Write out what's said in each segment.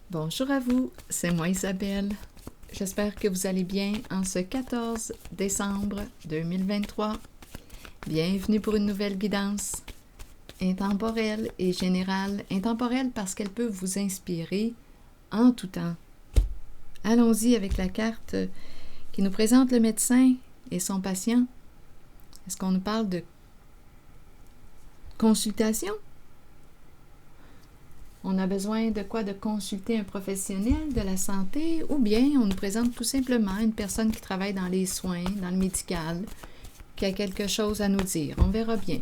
Bonjour à vous, c'est moi Isabelle. J'espère que vous allez bien en ce 14 décembre 2023. Bienvenue pour une nouvelle guidance intemporelle et générale. Intemporelle parce qu'elle peut vous inspirer en tout temps. Allons-y avec la carte qui nous présente le médecin et son patient. Est-ce qu'on nous parle de consultation? On a besoin de quoi? De consulter un professionnel de la santé ou bien on nous présente tout simplement une personne qui travaille dans les soins, dans le médical, qui a quelque chose à nous dire. On verra bien.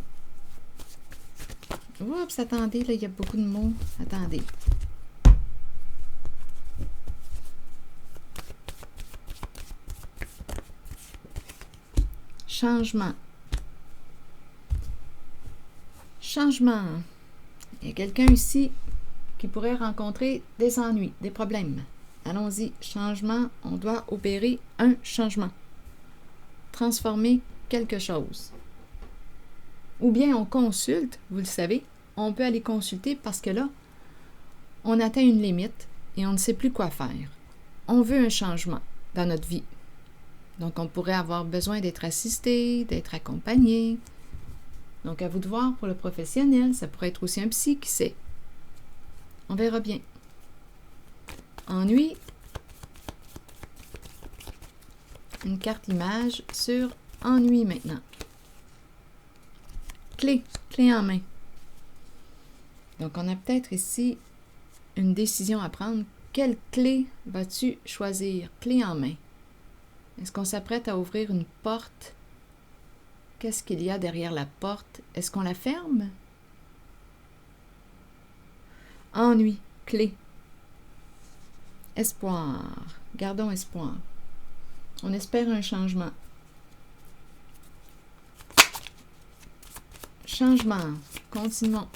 Oups, attendez, là, il y a beaucoup de mots. Attendez. Changement. Changement. Il y a quelqu'un ici qui pourrait rencontrer des ennuis, des problèmes. Allons-y, changement, on doit opérer un changement. Transformer quelque chose. Ou bien on consulte, vous le savez, on peut aller consulter parce que là, on atteint une limite et on ne sait plus quoi faire. On veut un changement dans notre vie. Donc on pourrait avoir besoin d'être assisté, d'être accompagné. Donc à vous de voir pour le professionnel, ça pourrait être aussi un psy, qui sait. On verra bien. Ennui. Une carte image sur ennui maintenant. Clé en main. Donc, on a peut-être ici une décision à prendre. Quelle clé vas-tu choisir? Clé en main. Est-ce qu'on s'apprête à ouvrir une porte? Qu'est-ce qu'il y a derrière la porte? Est-ce qu'on la ferme? Ennui, clé. Espoir. Gardons espoir. On espère un changement. Changement. Continuons.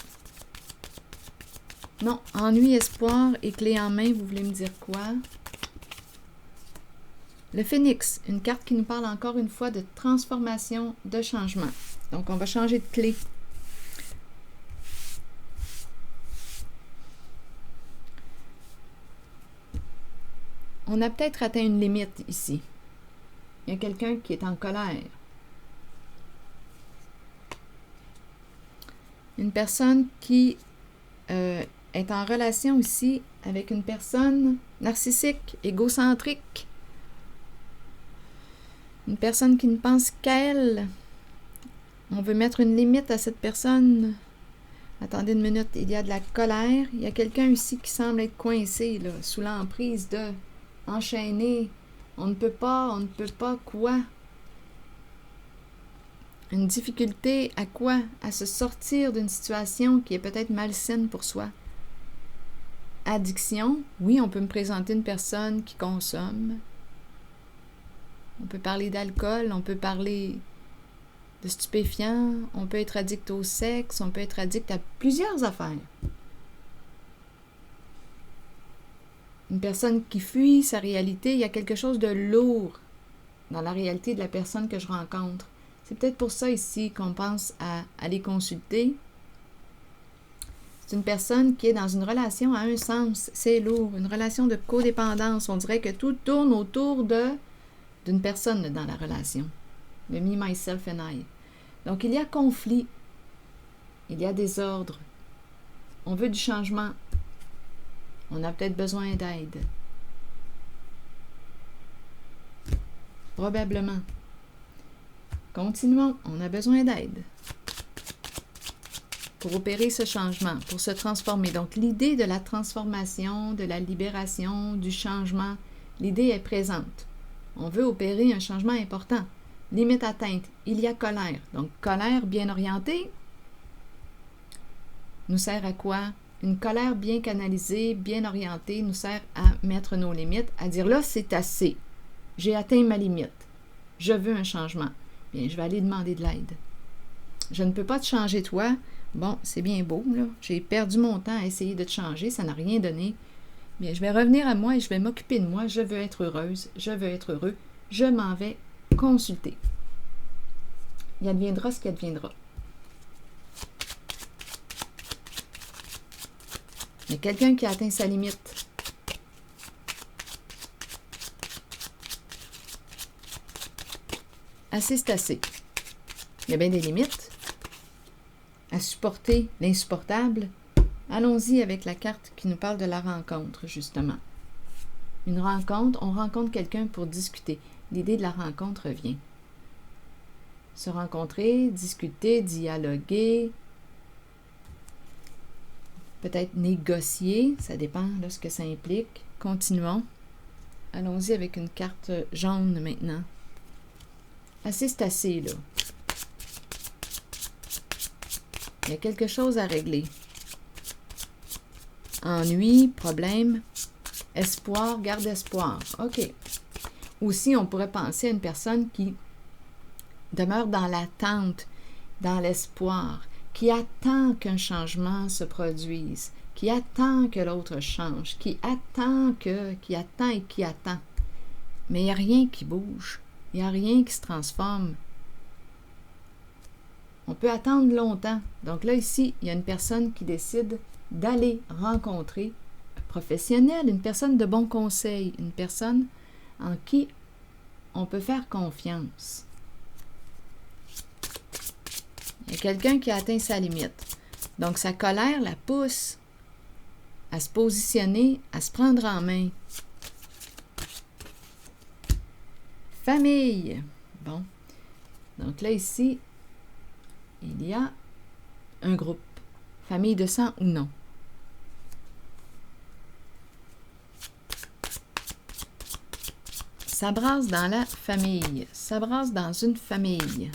Non, ennui, espoir et clé en main, vous voulez me dire quoi? Le phénix, une carte qui nous parle encore une fois de transformation, de changement. Donc, on va changer de clé. On a peut-être atteint une limite ici. Il y a quelqu'un qui est en colère. Une personne qui est en relation ici avec une personne narcissique, égocentrique. Une personne qui ne pense qu'à elle. On veut mettre une limite à cette personne. Attendez une minute, il y a de la colère. Il y a quelqu'un ici qui semble être coincé, là, sous l'emprise de enchaîné. On ne peut pas quoi? Une difficulté à quoi? À se sortir d'une situation qui est peut-être malsaine pour soi. Addiction, oui, on peut me présenter une personne qui consomme. On peut parler d'alcool, on peut parler de stupéfiants, on peut être addict au sexe, on peut être addict à plusieurs affaires. Une personne qui fuit sa réalité, il y a quelque chose de lourd dans la réalité de la personne que je rencontre. C'est peut-être pour ça ici qu'on pense à aller consulter. C'est une personne qui est dans une relation à un sens, c'est lourd, une relation de codépendance. On dirait que tout tourne autour d'une personne dans la relation. Le me, myself and I. Donc il y a conflit, il y a désordre. On veut du changement. On a peut-être besoin d'aide. Probablement. Continuons, on a besoin d'aide pour opérer ce changement, pour se transformer. Donc, l'idée de la transformation, de la libération, du changement, l'idée est présente. On veut opérer un changement important. Limite atteinte, il y a colère. Donc, colère bien orientée nous sert à quoi? Une colère bien canalisée, bien orientée, nous sert à mettre nos limites, à dire là, c'est assez. J'ai atteint ma limite. Je veux un changement. Bien, je vais aller demander de l'aide. Je ne peux pas te changer toi. Bon, c'est bien beau, là. J'ai perdu mon temps à essayer de te changer, ça n'a rien donné. Bien, je vais revenir à moi et je vais m'occuper de moi. Je veux être heureuse, je veux être heureux. Je m'en vais consulter. Il adviendra ce qui adviendra. Il y a quelqu'un qui a atteint sa limite. assez, c'est assez. Il y a bien des limites à supporter l'insupportable. Allons-y avec la carte qui nous parle de la rencontre, justement. Une rencontre, on rencontre quelqu'un pour discuter. L'idée de la rencontre revient. Se rencontrer, discuter, dialoguer, peut-être négocier, ça dépend de ce que ça implique. Continuons. Allons-y avec une carte jaune maintenant. Assez, c'est assez, là. Il y a quelque chose à régler. Ennui, problème, espoir, garde espoir. OK. Aussi, on pourrait penser à une personne qui demeure dans l'attente, dans l'espoir, qui attend qu'un changement se produise, qui attend que l'autre change, qui attend et qui attend. Mais il n'y a rien qui bouge, il n'y a rien qui se transforme. On peut attendre longtemps. Donc là, ici, il y a une personne qui décide d'aller rencontrer un professionnel, une personne de bon conseil, une personne en qui on peut faire confiance. Il y a quelqu'un qui a atteint sa limite. Donc, sa colère la pousse à se positionner, à se prendre en main. Famille. Bon. Donc là, ici, il y a un groupe. Famille de sang ou non. Ça brasse dans la famille. Ça brasse dans une famille.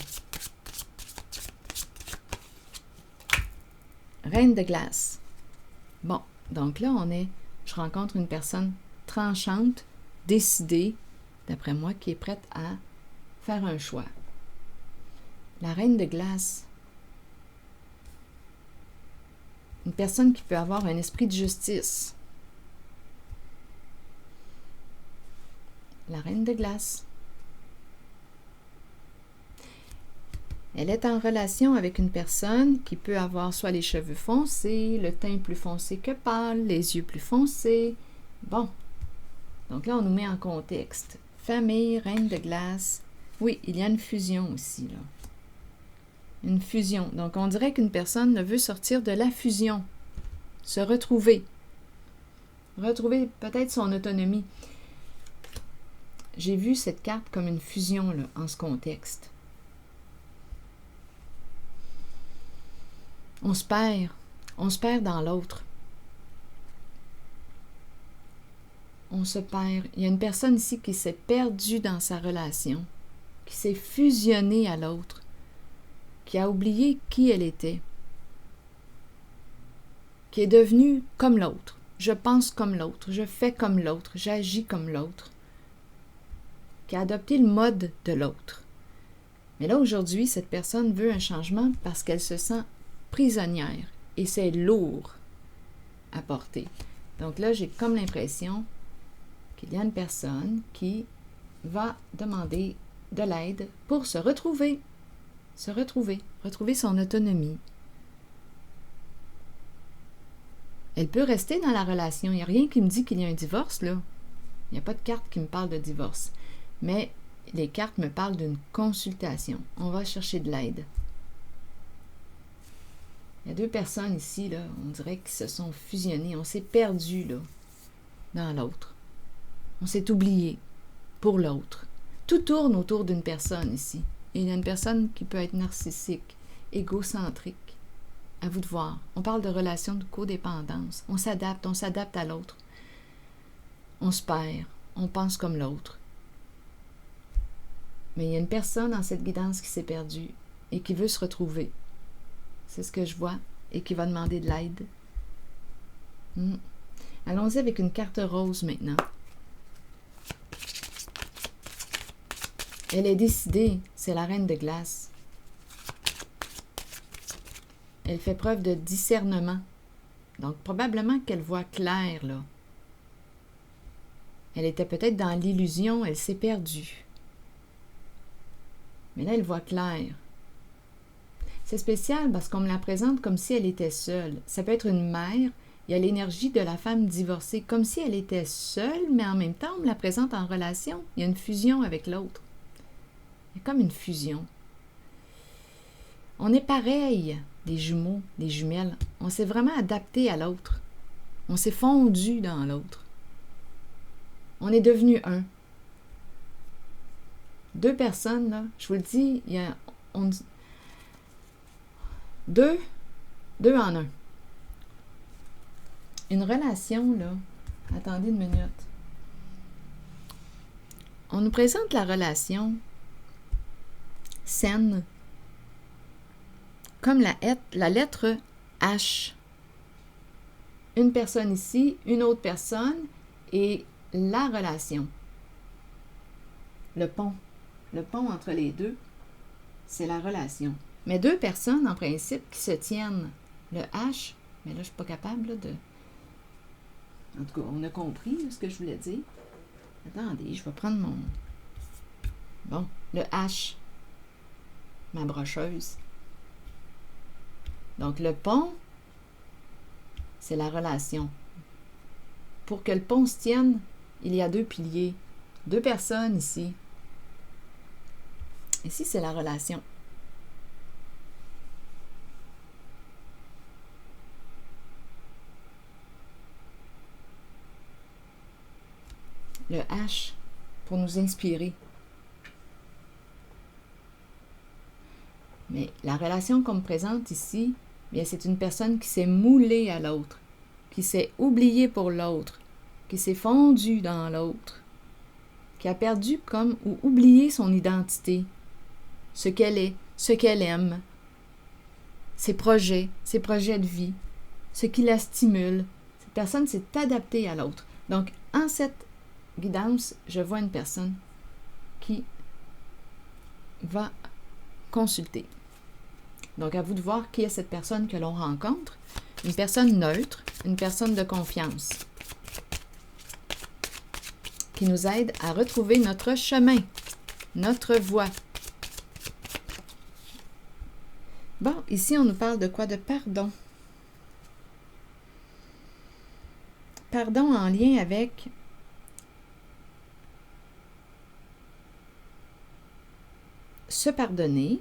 Reine de glace. Bon, donc là, je rencontre une personne tranchante, décidée, d'après moi, qui est prête à faire un choix. La reine de glace. Une personne qui peut avoir un esprit de justice. La reine de glace. Elle est en relation avec une personne qui peut avoir soit les cheveux foncés, le teint plus foncé que pâle, les yeux plus foncés. Bon. Donc là, on nous met en contexte. Famille, reine de glace. Oui, il y a une fusion aussi, là. Une fusion. Donc, on dirait qu'une personne veut sortir de la fusion. Se retrouver. Retrouver peut-être son autonomie. J'ai vu cette carte comme une fusion, là, en ce contexte. On se perd dans l'autre. On se perd. Il y a une personne ici qui s'est perdue dans sa relation, qui s'est fusionnée à l'autre, qui a oublié qui elle était, qui est devenue comme l'autre. Je pense comme l'autre, je fais comme l'autre, j'agis comme l'autre, qui a adopté le mode de l'autre. Mais là, aujourd'hui, cette personne veut un changement parce qu'elle se sent prisonnière et c'est lourd à porter. Donc là, j'ai comme l'impression qu'il y a une personne qui va demander de l'aide pour se retrouver retrouver son autonomie. Elle peut rester dans la relation. Il n'y a rien qui me dit qu'il y a un divorce, là. Il n'y a pas de carte qui me parle de divorce. Mais les cartes me parlent d'une consultation. On va chercher de l'aide. Il y a deux personnes ici, là, on dirait qu'ils se sont fusionnés. On s'est perdu, là, dans l'autre. On s'est oublié pour l'autre. Tout tourne autour d'une personne ici. Et il y a une personne qui peut être narcissique, égocentrique. À vous de voir. On parle de relation de codépendance. On s'adapte à l'autre. On se perd. On pense comme l'autre. Mais il y a une personne dans cette guidance qui s'est perdue et qui veut se retrouver. C'est ce que je vois et qui va demander de l'aide. Allons-y avec une carte rose maintenant. Elle est décidée, c'est la reine de glace. Elle fait preuve de discernement. Donc, probablement qu'elle voit clair, là. Elle était peut-être dans l'illusion, elle s'est perdue. Mais là, elle voit clair. C'est spécial parce qu'on me la présente comme si elle était seule. Ça peut être une mère, il y a l'énergie de la femme divorcée, comme si elle était seule, mais en même temps, on me la présente en relation. Il y a une fusion avec l'autre. Il y a comme une fusion. On est pareil, des jumeaux, des jumelles. On s'est vraiment adapté à l'autre. On s'est fondu dans l'autre. On est devenu un. Deux personnes, là, je vous le dis, il y a deux en un. Une relation, là, attendez une minute. On nous présente la relation saine comme la lettre H. Une personne ici, une autre personne et la relation. Le pont entre les deux, c'est la relation. Mais deux personnes, en principe, qui se tiennent. Le H, mais là, je ne suis pas capable là, de... En tout cas, on a compris là, ce que je voulais dire. Attendez, je vais prendre mon... Bon, le H, ma brocheuse. Donc, le pont, c'est la relation. Pour que le pont se tienne, il y a deux piliers. Deux personnes ici. Ici, c'est la relation. Le H, pour nous inspirer. Mais la relation qu'on me présente ici, bien, c'est une personne qui s'est moulée à l'autre, qui s'est oubliée pour l'autre, qui s'est fondue dans l'autre, qui a perdu comme ou oublié son identité, ce qu'elle est, ce qu'elle aime, ses projets de vie, ce qui la stimule. Cette personne s'est adaptée à l'autre. Donc, en cette guidance, je vois une personne qui va consulter. Donc, à vous de voir qui est cette personne que l'on rencontre. Une personne neutre, une personne de confiance, qui nous aide à retrouver notre chemin, notre voie. Bon, ici, on nous parle de quoi? De pardon. Pardon en lien avec se pardonner,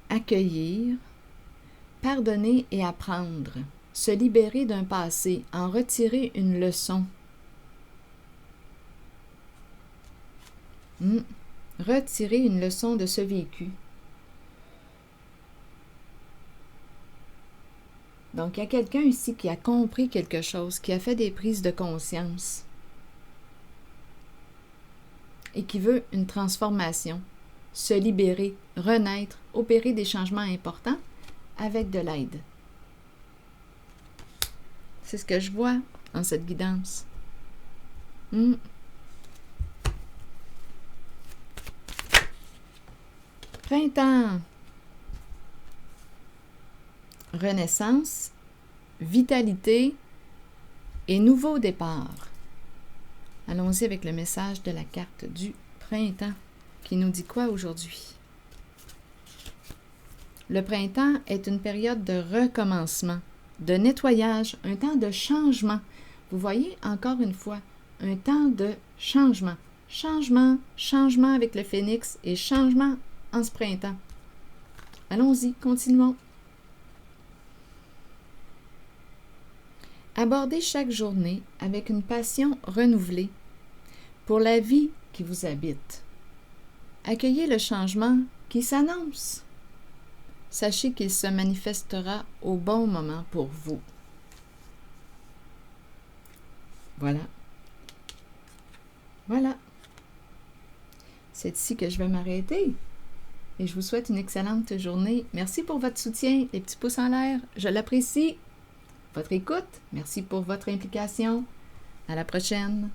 accueillir, pardonner et apprendre, se libérer d'un passé, en retirer une leçon. Retirer une leçon de ce vécu. Donc, il y a quelqu'un ici qui a compris quelque chose, qui a fait des prises de conscience et qui veut une transformation, se libérer, renaître, opérer des changements importants avec de l'aide. C'est ce que je vois en cette guidance. Printemps. Renaissance, vitalité et nouveau départ. Allons-y avec le message de la carte du printemps qui nous dit quoi aujourd'hui? Le printemps est une période de recommencement, de nettoyage, un temps de changement. Vous voyez, encore une fois, un temps de changement. Changement avec le phénix et changement en ce printemps. Allons-y, continuons. Abordez chaque journée avec une passion renouvelée pour la vie qui vous habite. Accueillez le changement qui s'annonce. Sachez qu'il se manifestera au bon moment pour vous. Voilà. C'est ici que je vais m'arrêter. Et je vous souhaite une excellente journée. Merci pour votre soutien, les petits pouces en l'air. Je l'apprécie. Votre écoute. Merci pour votre implication. À la prochaine.